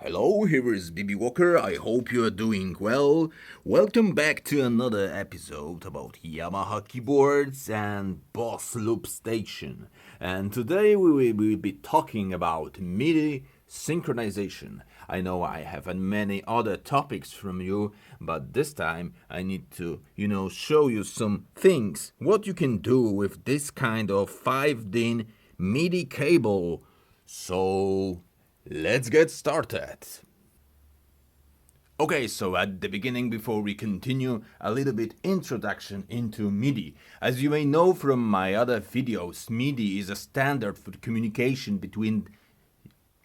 Hello, here is BB Walker. I hope you are doing well. Welcome back to another episode about Yamaha keyboards and Boss Loop Station. And today we will be talking about MIDI synchronization. I know I have many other topics from you, but this time I need to, show you some things what you can do with this kind of 5-DIN MIDI cable. So let's get started. Okay, so at the beginning, before we continue, a little bit introduction into MIDI. As you may know from my other videos, MIDI is a standard for communication between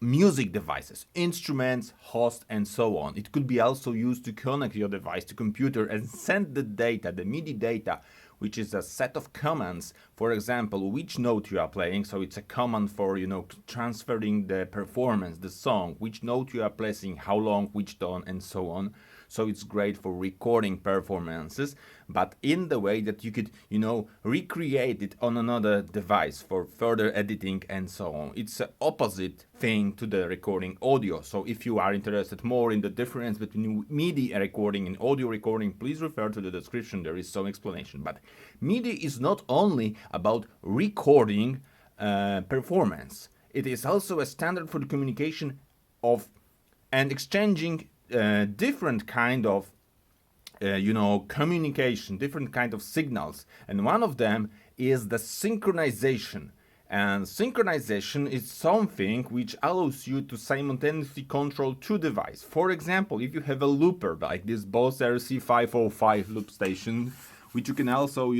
music devices, instruments, host, and so on. It could be also used to connect your device to computer and send the data, the MIDI data, which is a set of commands. For example, which note you are playing. So it's a command for, transferring the performance, the song, which note you are placing, how long, which tone, and so on. So it's great for recording performances, but in the way that you could, recreate it on another device for further editing and so on. It's the opposite thing to the recording audio. So if you are interested more in the difference between MIDI recording and audio recording, please refer to the description. There is some explanation. But MIDI is not only about recording performance. It is also a standard for the communication of and exchanging different kind of communication, different kind of signals, and one of them is the synchronization. And synchronization is something which allows you to simultaneously control two devices. For example, if you have a looper like this Boss RC505 loop station, which you can also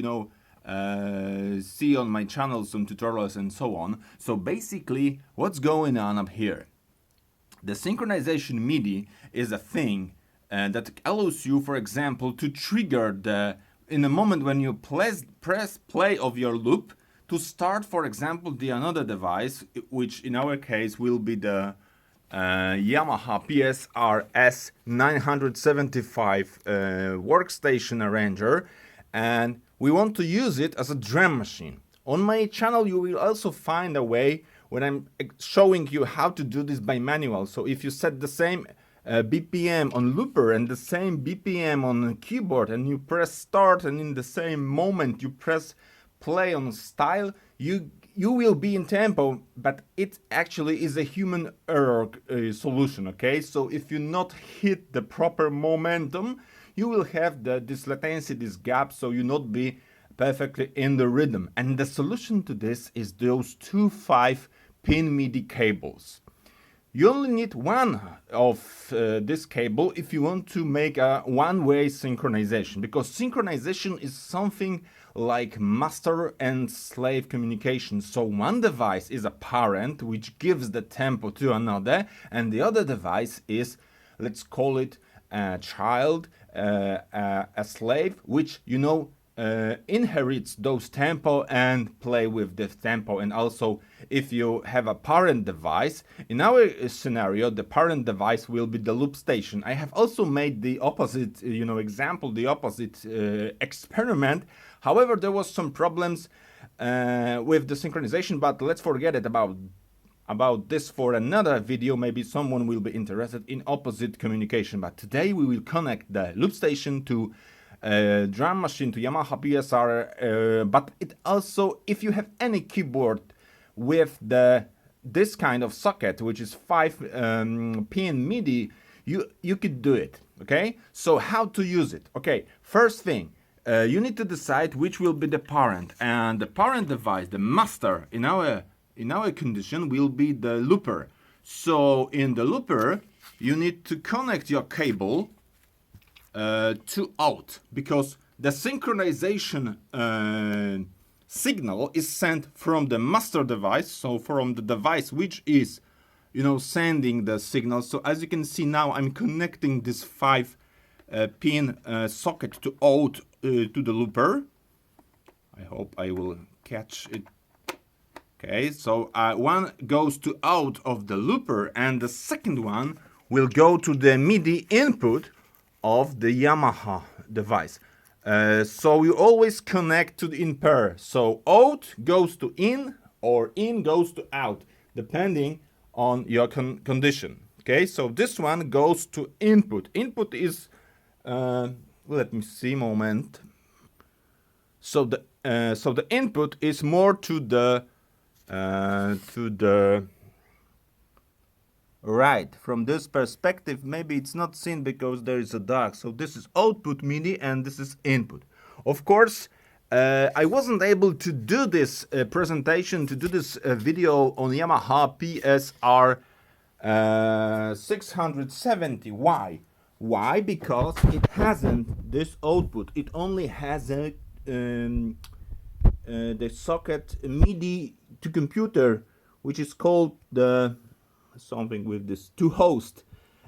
see on my channel, some tutorials and so on. So basically, what's going on up here? The synchronization MIDI is a thing that allows you, for example, to trigger in the moment when you press play of your loop to start, for example, the another device, which in our case will be the Yamaha PSR S975 workstation arranger, and we want to use it as a drum machine. On my channel, you will also find a way when I'm showing you how to do this by manual. So if you set the same BPM on looper and the same BPM on keyboard and you press start and in the same moment you press play on style, you will be in tempo, but it actually is a human error solution, okay? So if you not hit the proper momentum, you will have this latency, this gap, so you not be perfectly in the rhythm. And the solution to this is those two 5-pin MIDI cables. You only need one of this cable if you want to make a one-way synchronization, because synchronization is something like master and slave communication. So one device is a parent which gives the tempo to another, and the other device is, let's call it a child, a slave, which inherits those tempo and play with the tempo. And also, if you have a parent device, in our scenario, the parent device will be the loop station. I have also made the opposite, example, the opposite experiment. However, there was some problems with the synchronization, but let's forget it about this for another video. Maybe someone will be interested in opposite communication. But today we will connect the loop station to drum machine, to Yamaha PSR, but it also, if you have any keyboard with this kind of socket, which is 5-pin MIDI, you could do it. Okay, so how to use it? Okay, first thing, you need to decide which will be the parent, and the parent device, the master in our condition, will be the looper. So in the looper, you need to connect your cable to out, because the synchronization signal is sent from the master device, so from the device which is sending the signal. So as you can see now, I'm connecting this 5-pin socket to out to the looper. I hope I will catch it. Okay, so one goes to out of the looper and the second one will go to the MIDI input of the Yamaha device. So you always connect to the in pair. So out goes to in or in goes to out, depending on your condition. Okay, so this one goes to input. Input is, let me see, moment. So the input is more to the right. From this perspective, maybe it's not seen because there is a dark. So this is output MIDI and this is input. Of course, I wasn't able to do this presentation, to do this video on Yamaha PSR 670. Why? Why? Because it hasn't this output. It only has a the socket MIDI to computer, which is called the something with this to host.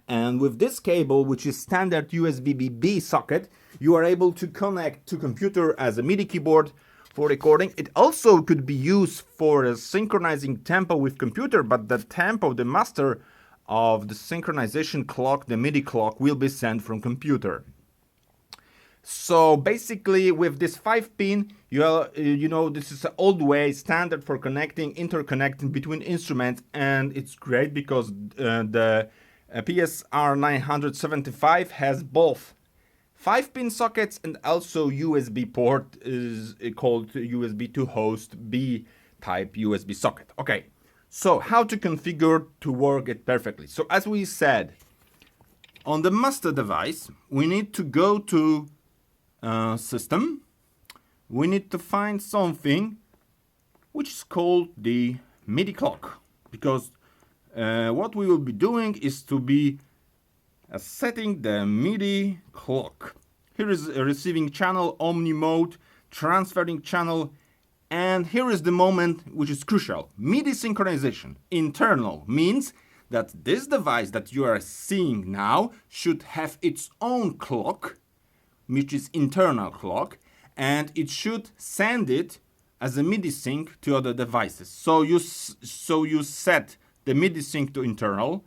And with this cable, which is standard USB-B socket, you are able to connect to computer as a MIDI keyboard for recording. It also could be used for synchronizing tempo with computer, but the tempo, the master of the synchronization clock, the MIDI clock, will be sent from computer. So basically, with this 5-pin, you know, this is an old way, standard for connecting, interconnecting between instruments, and it's great because the PSR 975 has both 5-pin sockets and also USB port, is called USB to host B type USB socket. Okay, so how to configure to work it perfectly? So as we said, on the master device, we need to go to system. We need to find something which is called the MIDI clock, because what we will be doing is to be setting the MIDI clock. Here is a receiving channel, omni mode, transferring channel, and here is the moment which is crucial. MIDI synchronization. Internal means that this device that you are seeing now should have its own clock, which is internal clock, and it should send it as a MIDI sync to other devices. So you set the MIDI sync to internal,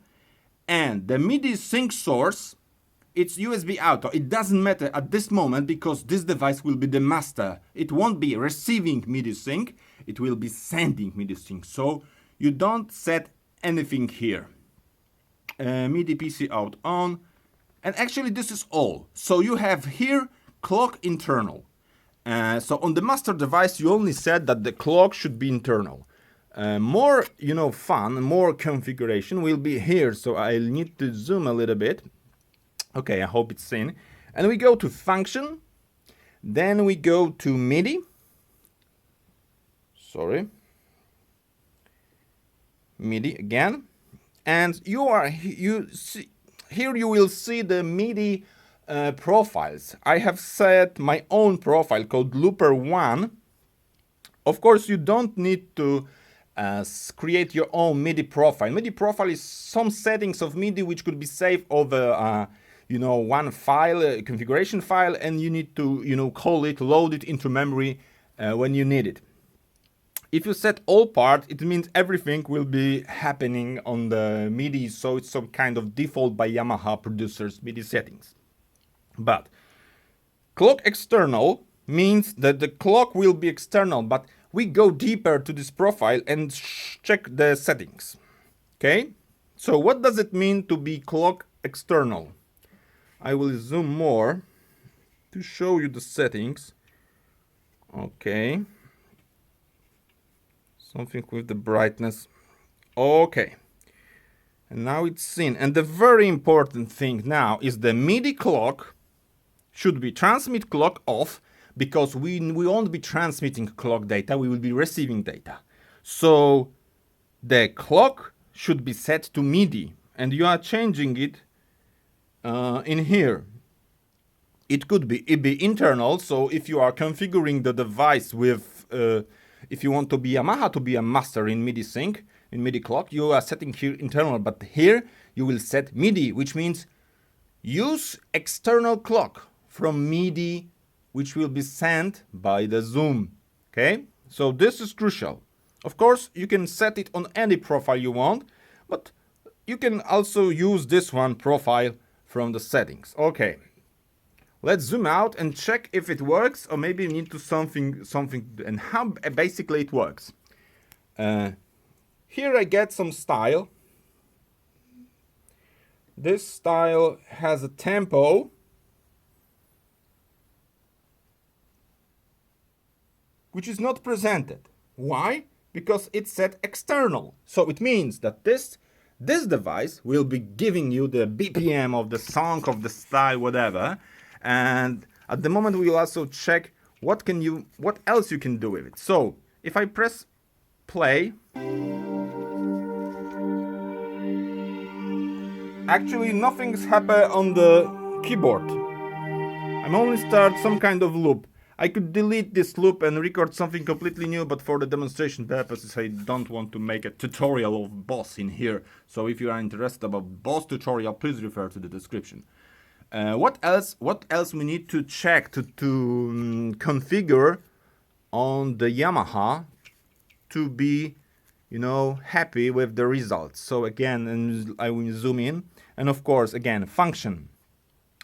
and the MIDI sync source, it's USB out. It doesn't matter at this moment because this device will be the master. It won't be receiving MIDI sync, it will be sending MIDI sync. So you don't set anything here. MIDI PC out on. And actually this is all. So you have here clock internal. So on the master device you only said that the clock should be internal. More, you know, fun, more configuration will be here. So I'll need to zoom a little bit. Okay, I hope it's seen. And we go to function. Then we go to MIDI. Sorry. MIDI again. And you see, here you will see the MIDI profiles. I have set my own profile called Looper1. Of course, you don't need to create your own MIDI profile. MIDI profile is some settings of MIDI which could be saved over, you know, one file, a configuration file, and you need to, you know, call it, load it into memory when you need it. If you set all part, it means everything will be happening on the MIDI, so it's some kind of default by Yamaha producers MIDI settings. But clock external means that the clock will be external, but we go deeper to this profile and check the settings. Okay, so what does it mean to be clock external? I will zoom more to show you the settings. Okay. Something with the brightness. Okay. And now it's seen. And the very important thing now is the MIDI clock should be transmit clock off, because we won't be transmitting clock data, we will be receiving data. So the clock should be set to MIDI, and you are changing it in here. It could be internal, so if you are configuring the device with if you want to be Yamaha to be a master in MIDI sync, in MIDI clock, you are setting here internal, but here you will set MIDI, which means use external clock from MIDI, which will be sent by the Zoom. Okay, so this is crucial. Of course, you can set it on any profile you want, but you can also use this one profile from the settings. Okay. Let's zoom out and check if it works, or maybe you need to something and how basically it works. Here I get some style. this style has a tempo which is not presented. Why? Because it's set external. So it means that this device will be giving you the BPM of the song, of the style, whatever. And at the moment we will also check what else you can do with it. So if I press play, actually nothing's happened on the keyboard. I'm only start some kind of loop. I could delete this loop and record something completely new, but for the demonstration purposes I don't want to make a tutorial of Boss in here. So if you are interested about Boss tutorial, please refer to the description. What else we need to check to configure on the Yamaha to be, you know, happy with the results? So again, and I will zoom in, and of course again, function,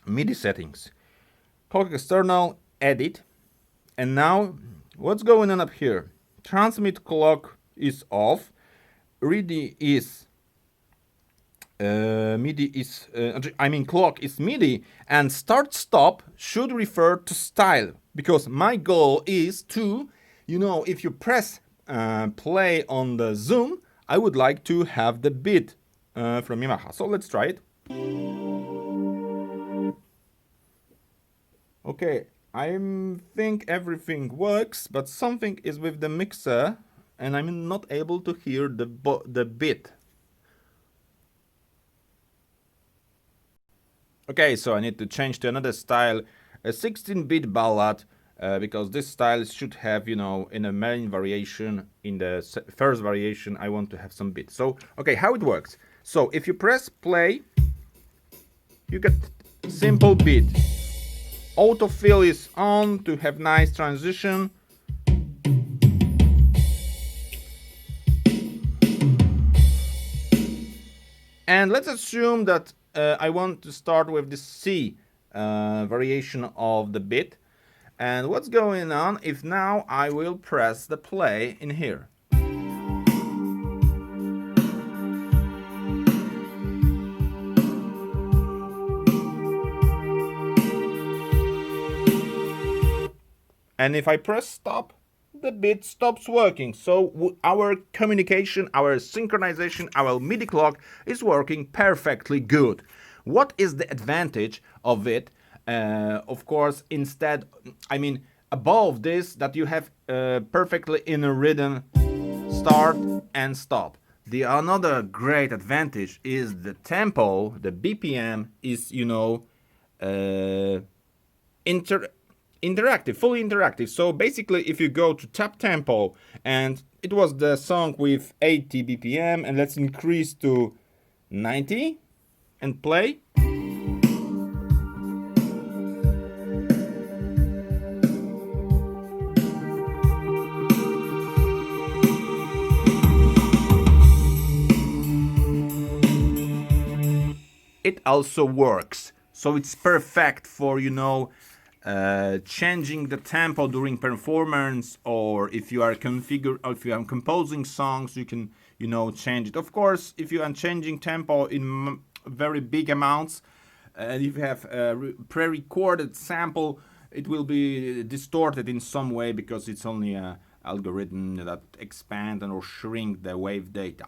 MIDI settings, clock external, edit. And now, what's going on up here? Transmit clock is off. MIDI is clock is MIDI, and start stop should refer to style, because my goal is to, you know, if you press play on the zoom, I would like to have the beat from Yamaha. So let's try it. Okay. I think everything works, but something is with the mixer and I'm not able to hear the beat. Okay, so I need to change to another style, a 16-bit ballad, because this style should have, you know, in a main variation, in the first variation, I want to have some beat. So, okay, how it works. So, if you press play, you get simple beat. Autofill is on to have nice transition. And let's assume that I want to start with the C variation of the beat. And what's going on if now I will press the play in here? And if I press stop, the beat stops working. So our communication, our synchronization, our MIDI clock is working perfectly good. What is the advantage of it? Of course, instead, above this, that you have perfectly in a rhythm start and stop. The another great advantage is the tempo, the BPM is, you know, interactive, fully interactive. So basically, if you go to tap tempo, and it was the song with 80 BPM, and let's increase to 90 and play. It also works. So it's perfect for, you know, changing the tempo during performance, or if you are composing songs, you can, you know, change it. Of course, if you are changing tempo in very big amounts, and if you have a pre-recorded sample, it will be distorted in some way, because it's only an algorithm that expand or shrink the wave data.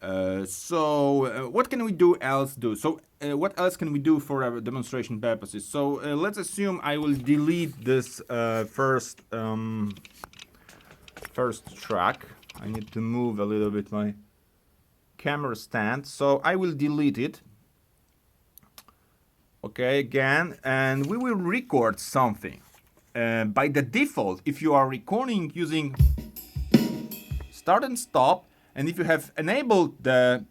What can we do else do? So what else can we do for our demonstration purposes? So let's assume I will delete this first track. I need to move a little bit my camera stand, so I will delete it. Okay, again, and we will record something. By the default, if you are recording using start and stop, and if you have enabled the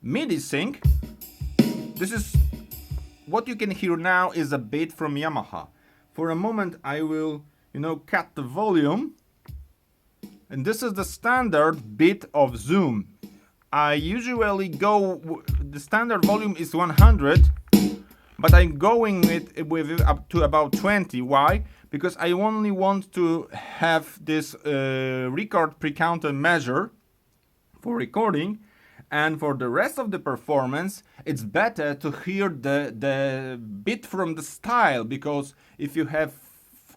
MIDI Sync, this is what you can hear now is a beat from Yamaha. For a moment, I will, you know, cut the volume, and this is the standard beat of Zoom. I usually go, the standard volume is 100, but I'm going with it up to about 20. Why? Because I only want to have this record pre-counter measure for recording, And for the rest of the performance, it's better to hear the bit from the style, because if you have,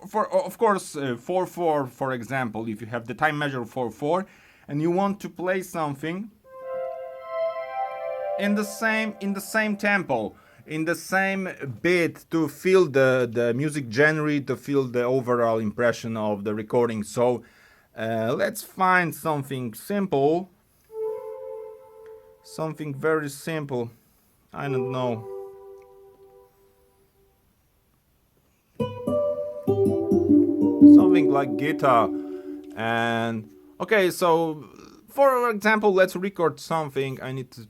for of course, 4/4, for example, if you have the time measure 4/4 and you want to play something in the same tempo, in the same beat, to feel the music genre, to feel the overall impression of the recording. So let's find something simple, something very simple. I don't know. Something like guitar. And okay, so for example, let's record something. I need to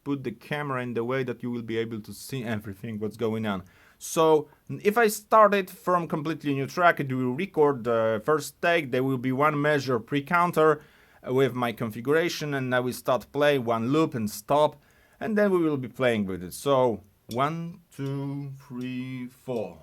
put the camera in the way that you will be able to see everything what's going on. So if I start it from completely new track, it will record the first take. There will be one measure pre-counter with my configuration, and I will start play one loop and stop, and then we will be playing with it. So 1, 2, 3, 4.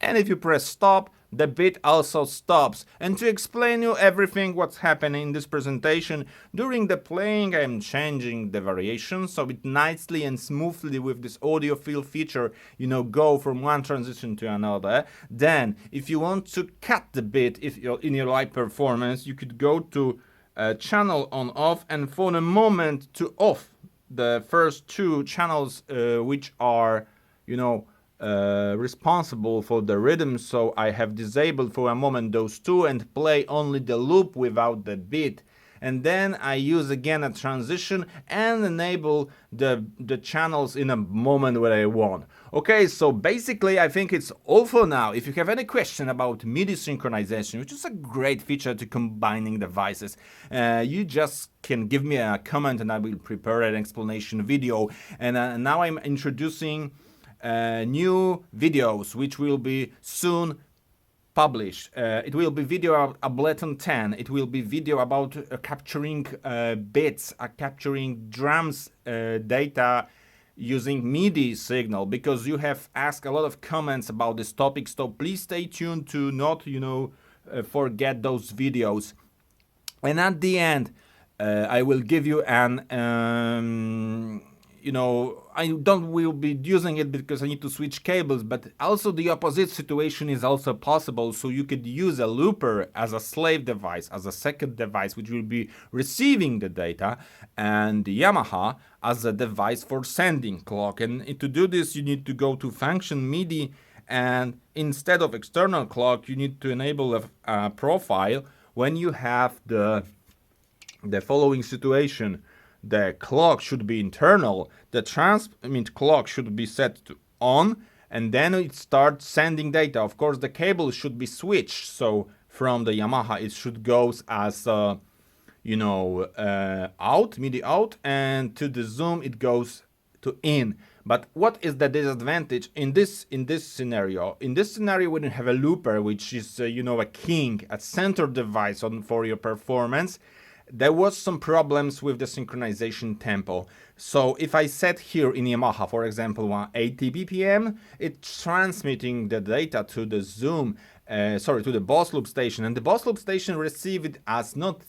And if you press stop, the beat also stops. And to explain you everything what's happening in this presentation, during the playing I am changing the variation, so it nicely and smoothly with this audio fill feature, go from one transition to another. Then, if you want to cut the beat in your live performance, you could go to channel on off, and for a moment to off the first two channels which are, responsible for the rhythm. So I have disabled for a moment those two and play only the loop without the beat. And then I use again a transition and enable the channels in a moment where I want. Okay, so basically I think it's all for now. If you have any question about MIDI synchronization, which is a great feature to combining devices, you just can give me a comment and I will prepare an explanation video. And now I'm introducing new videos which will be soon published. It will be video about Ableton 10. It will be video about capturing bits, capturing drums data using MIDI signal, because you have asked a lot of comments about this topic. So please stay tuned to not, forget those videos. And at the end, I will give you an I will be using it because I need to switch cables, but also the opposite situation is also possible. So you could use a looper as a slave device, as a second device, which will be receiving the data, and the Yamaha as a device for sending clock. And to do this, you need to go to function MIDI, and instead of external clock, you need to enable a profile when you have the following situation. The clock should be internal, the transmit clock should be set to on, and then it starts sending data. Of course, the cable should be switched, so from the Yamaha it should go as out, MIDI out, and to the Zoom it goes to in. But what is the disadvantage in this scenario? In this scenario, when you have a looper, which is a king, a center device for your performance, there was some problems with the synchronization tempo. So if I set here in Yamaha, for example, 180 BPM, it's transmitting the data to the Zoom, to the boss loop station, and the boss loop station received it as not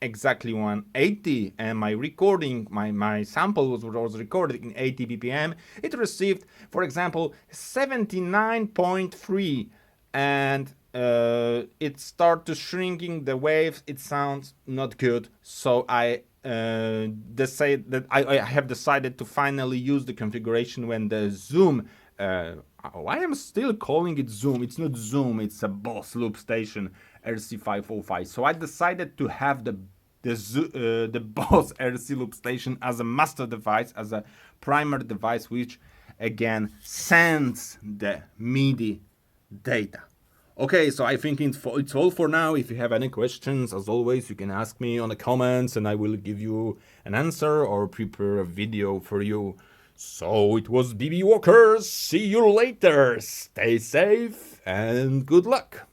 exactly 180, and my recording, my sample was recorded in 80 BPM. It received, for example, 79.3, and it started shrinking the waves. It sounds not good, so I have decided to finally use the configuration when the Zoom why am still calling it Zoom? It's not Zoom, it's a Boss Loop Station RC505. So I decided to have the Boss RC Loop Station as a master device, as a primary device, which again sends the MIDI data. Okay, so I think it's all for now. If you have any questions, as always, you can ask me on the comments and I will give you an answer or prepare a video for you. So it was BB Walker. See you later. Stay safe and good luck.